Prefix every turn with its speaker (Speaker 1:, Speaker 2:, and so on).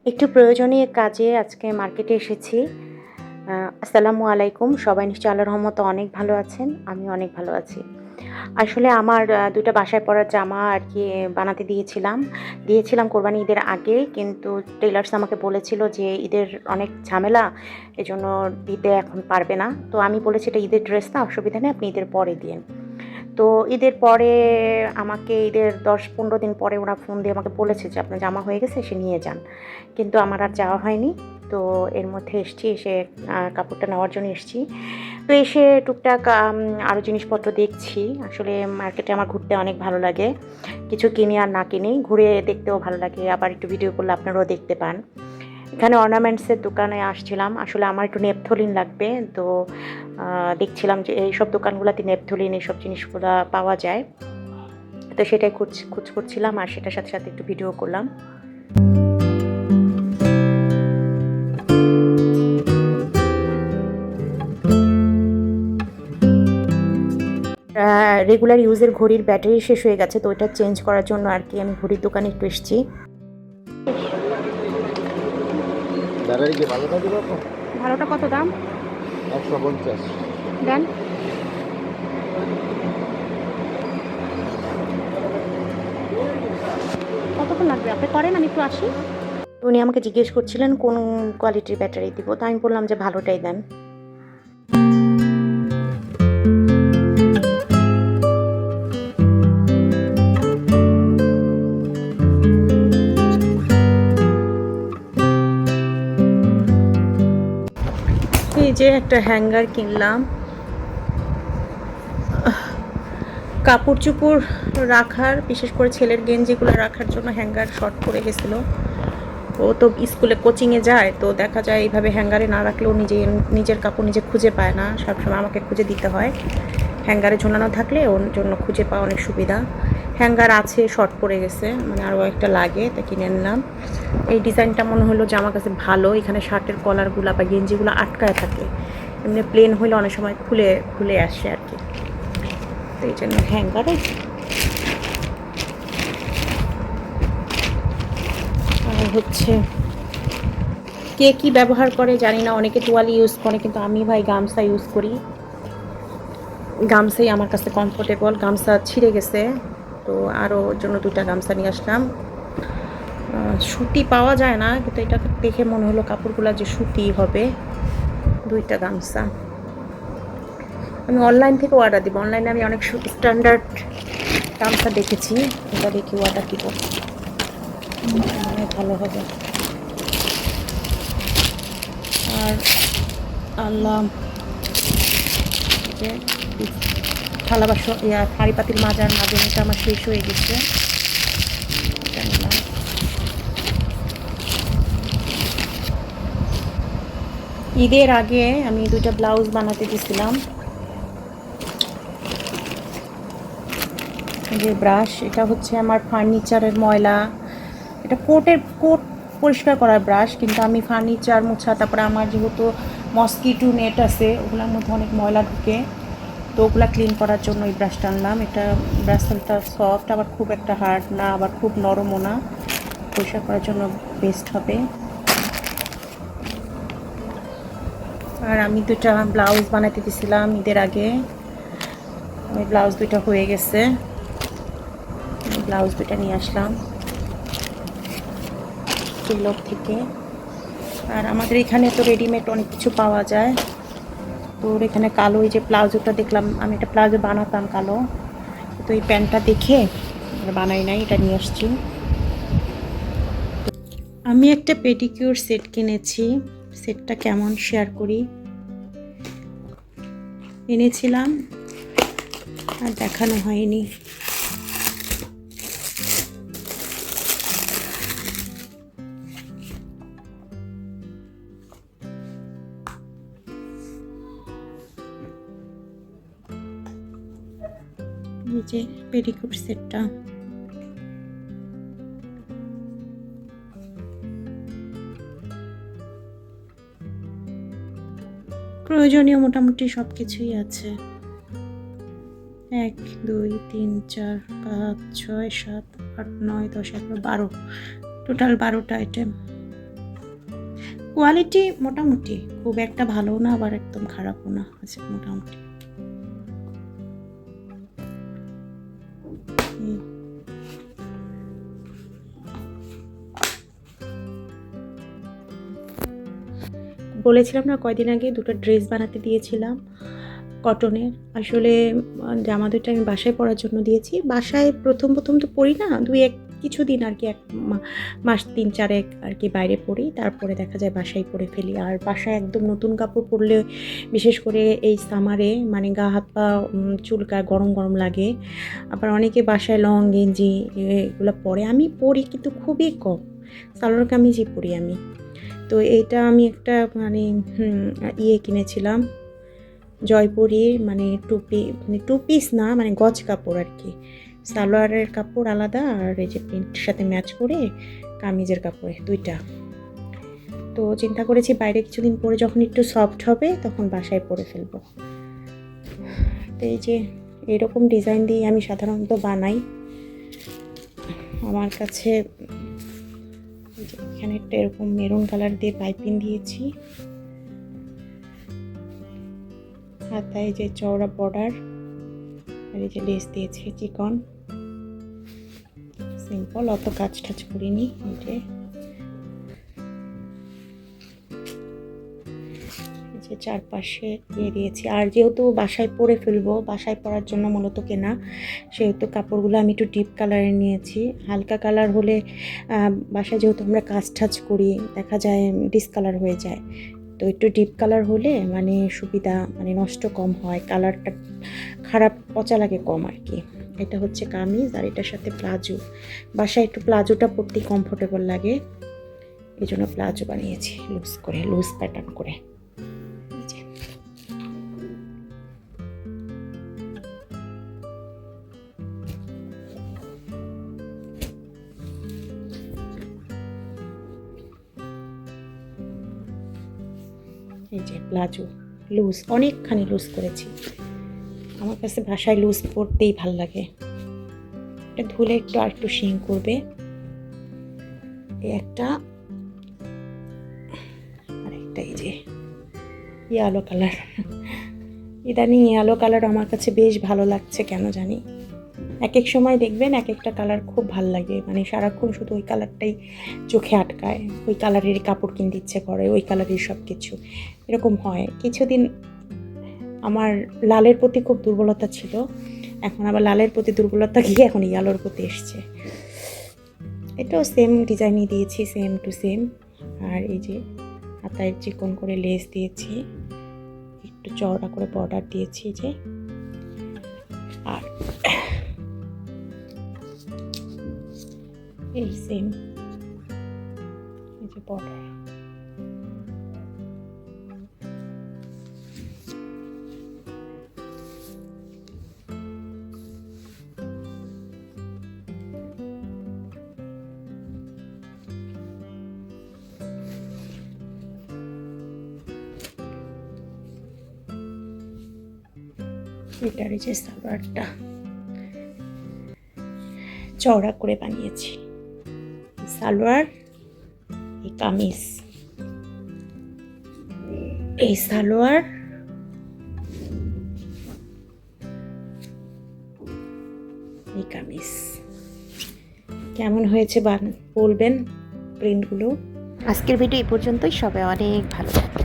Speaker 1: একটু প্রয়োজনীয় কাজে আজকে মার্কেটে এসেছি। আসসালামু আলাইকুম। সবাই নিশ্চয়ই আল্লাহর রহমতে অনেক ভালো আছেন। আমিও অনেক ভালো আছি। আসলে আমার ২ টা বাসায় পরার জামা আরকি বানাতে দিয়েছিলাম কোরবানি ঈদের আগে। কিন্তু টেইলার্স আমাকে বলেছিল যে ঈদের অনেক ঝামেলা, এজন্য দিতে এখন পারবে না। তো আমি বলেছি এটা ঈদের ড্রেস না, অসুবিধা নেই, আপনি ঈদের পরে দিয়েন। তো ঈদের পরে আমাকে ঈদের ১০-১৫ দিন পরে ওরা ফোন দিয়ে আমাকে বলেছে যে, "আপনার জামা হয়ে গেছে, এসে নিয়ে যান।" কিন্তু আমার আর যাওয়া হয়নি। তো এর মধ্যে এসে কাপড়টা নেওয়ার জন্য এসছি। তো এসে টুকটাক আরও জিনিসপত্র দেখছি। আসলে মার্কেটে আমার ঘুরতে অনেক ভালো লাগে। কিছু কিনি আর না কিনি, ঘুরে দেখতেও ভালো লাগে। আবার একটু ভিডিও করলে আপনারাও দেখতে পান। এখানে অর্নামেন্টসের দোকানে আসছিলাম। আসলে আমার একটু নেপথলিন লাগবে। তো দেখছিলাম যে এইসব দোকানগুলাতে নেপথলিন এইসব জিনিসগুলা পাওয়া যায়। তো সেটাই খোঁজ করছিলাম আর সেটার সাথে একটু ভিডিও করলাম। রেগুলার ইউজের ঘড়ির ব্যাটারি শেষ হয়ে গেছে, তো ওইটা চেঞ্জ করার জন্য আরকি আমি ঘড়ির দোকানে একটু এসেছি।
Speaker 2: ব্যাটারি কি ভালোটা দিবো তো?
Speaker 1: ভালোটা কত দাম?
Speaker 2: 150।
Speaker 1: দেন। কতক্ষণ লাগবে? আপনি করেন, আমি একটু আসি। উনি আমাকে জিজ্ঞেস করছিলেন কোন কোয়ালিটির ব্যাটারি দিব। তো আমি বললাম যে ভালোটাই দেন। এই যে একটা হ্যাঙ্গার কিনলাম। কাপড়-চোপড় রাখার, বিশেষ করে ছেলের গেঞ্জিগুলো রাখার জন্য হ্যাঙ্গার শর্ট পড়ে গেছিলো। ও তো স্কুলে কোচিংয়ে যায়, তো দেখা যায় এইভাবে হ্যাঙ্গারে না রাখলেও নিজের কাপড় নিজে খুঁজে পায় না, সবসময় আমাকে খুঁজে দিতে হয়। হ্যাঙ্গারে ঝোলানো থাকলে ওর জন্য খুঁজে পাওয়া অনেক সুবিধা। হ্যাঙ্গার আছে, শর্ট পড়ে গেছে, মানে আরও একটা লাগে, তা কিনে নিলাম। এই ডিজাইনটা মনে হলো যে আমার কাছে ভালো। এখানে শার্টের কলারগুলো বা গেঞ্জিগুলো আটকায় থাকে, এমনি প্লেন হলে অনেক সময় খুলে আসে আর কি। তো এই জন্য হ্যাঙ্গারে। আর হচ্ছে কে কী ব্যবহার করে জানি না, অনেকে তোয়ালি ইউজ করে, কিন্তু আমি ভাই গামছা ইউজ করি। গামছাই আমার কাছে কমফোর্টেবল। গামছা ছিঁড়ে গেছে, তো আরও জন্য 2টা গামছা নিয়ে আসলাম। সুতি পাওয়া যায় না, কিন্তু এটা দেখে মনে হলো কাপড়গুলো যে সুতি হবে। 2টা গামছা আমি অনলাইন থেকে অর্ডার দিব। অনলাইনে আমি অনেক স্ট্যান্ডার্ড গামছা দেখেছি, এটা দেখে অর্ডার দিব, মানে ভালো হবে। আর আল্লাহ, যে থালা বাসন হাঁড়ি পাতিল মাজার মাজনিটা আমার শেষ হয়ে গেছে। ঈদের আগে আমি 2টা ব্লাউজ বানাতে দিয়েছিলাম। যে ব্রাশ, এটা হচ্ছে আমার ফার্নিচারের ময়লা, এটা কোট পরিষ্কার করার ব্রাশ, কিন্তু আমি ফার্নিচার মোছা, তারপরে আমার যেহেতু মসকিটো নেট আছে, ওগুলোর মধ্যে অনেক ময়লা ঢুকে, তো ওগুলো ক্লিন করার জন্য এই ব্রাশটা আনলাম। এটা ব্রাশটা সফট, আবার খুব একটা হার্ড না, আবার খুব নরমও না, পরিষ্কার করার জন্য বেস্ট হবে। আর আমি 2টা ব্লাউজ বানাতে দিয়েছিলাম ঈদের আগে, ওই ব্লাউজ 2টা হয়ে গেছে। ব্লাউজ 2টা নিয়ে আসলাম টেলর থেকে। আর আমাদের এখানে তো রেডিমেড অনেক কিছু পাওয়া যায়। তো এখানে কালো এই যে প্লাজোটা দেখলাম, আমি একটা প্লাজো বানাতাম কালো, তো এই প্যান্টটা দেখে বানাই নাই, এটা নিয়ে আসছি। আমি একটা পেডিকিউর সেট কিনেছি, সেটটা কেমন শেয়ার করি। এনেছিলাম আর দেখানো হয়নি। এই যে পেডিকিউর সেটটা, প্রয়োজনীয় মোটামুটি সব কিছুই আছে। 1 2 3 4 5 6 7 8 9 10 11 12, টোটাল 12টা আইটেম। কোয়ালিটি মোটামুটি, খুব একটা ভালো না আবার একদম খারাপও না, আছে মোটামুটি। বলেছিলাম না কয়দিন আগে দুটো ড্রেস বানাতে দিয়েছিলাম কটনের। আসলে জামা দুটো আমি বাসায় পরার জন্য দিয়েছি। বাসায় প্রথম তো পরি না, কিছুদিন আর কি, মাস 3-4 আর কি বাইরে পরি, তারপরে দেখা যায় বাসায় পরে ফেলি। আর বাসায় একদম নতুন কাপড় পরলে, বিশেষ করে এই সামারে মানে গা হাত পা চুলকায়, গরম গরম লাগে। আবার অনেকে বাসায় লং গেঞ্জি এগুলো পরে, আমি পরি কিন্তু খুবই কম, সালোয়ার কামিজই পরি আমি। তো এইটা আমি একটা মানে কিনেছিলাম জয়পুরীর, মানে টু পিস না, মানে গজ কাপড় আর কি, সালোয়ারের কাপড় আলাদা আর এই যে প্রিন্টের সাথে ম্যাচ করে কামিজের কাপড়ে দুইটা। তো চিন্তা করেছি বাইরে কিছুদিন পরে যখন একটু সফট হবে তখন বাসায় পরে ফেলবো। তো এই যে এরকম ডিজাইন দিয়ে আমি সাধারণত বানাই। আমার কাছে এখানে একটা এরকম মেরুন কালার দিয়ে পাইপিং দিয়েছি, হাতায় যে চওড়া বর্ডার, আর এই যে লেস দিয়েছি চিকন, সিম্পল, অত কাজ টাজ করিনি। এই যে চারপাশে দিয়ে দিয়েছি। আর যেহেতু বাসায় পরে ফেলবো, বাসায় পরার জন্য মূলত কেনা, সেহেতু কাপড়গুলো আমি একটু ডিপ কালারের নিয়েছি। হালকা কালার হলে বাসায় যেহেতু আমরা কাজ টাজ করি, দেখা যায় ডিসকালার হয়ে যায়। তো একটু ডিপ কালার হলে মানে সুবিধা, মানে নষ্ট কম হয়, কালারটা খারাপ পচা লাগে কম আর কি। এটা হচ্ছে কামিজ, আর এটার সাথে প্লাজো। বাসায় একটু প্লাজোটা পরতে কমফোর্টেবল লাগে, এই জন্য প্লাজো বানিয়েছি লুজ প্যাটার্ন করে। এই যে প্লাজো লুজ, অনেকখানি লুজ করেছি, আমার কাছে বাসায় লুজ পরতেই ভাল লাগে। এটা ধুলে একটু আর একটু শিং করবে। এই একটা, আর একটা এই যে ইয়েলো কালার, ইদানিং ইয়েলো কালার আমার কাছে বেশ ভালো লাগছে কেন জানি। এক এক সময় দেখবেন এক একটা কালার খুব ভাল লাগে, মানে সারাক্ষণ শুধু ওই কালারটাই চোখে আটকায়, ওই কালারেরই কাপড় কিনতে ইচ্ছে করে, ওই কালারের সব কিছু এরকম হয়। কিছুদিন আমার লালের প্রতি খুব দুর্বলতা ছিল, এখন আবার লালের প্রতি দুর্বলতা গিয়ে এখন ইয়েলোর প্রতি এসছে। এটাও সেম ডিজাইনই দিয়েছি, সেম টু সেম। আর এই যে হাতায় চিকন করে লেস দিয়েছি, একটু চওড়া করে বর্ডার দিয়েছি যে, আর এই সেম এই যে বর্ডার। এটার এই যে সালোয়ারটা চওড়া করে বানিয়েছি, সালোয়ার, এই কামিজ, এই সালোয়ার, এই কামিজ। কেমন হয়েছে বলবেন প্রিন্টগুলো। আজকের ভিডিও এই পর্যন্তই, সবাই অনেক ভালো থাকবে।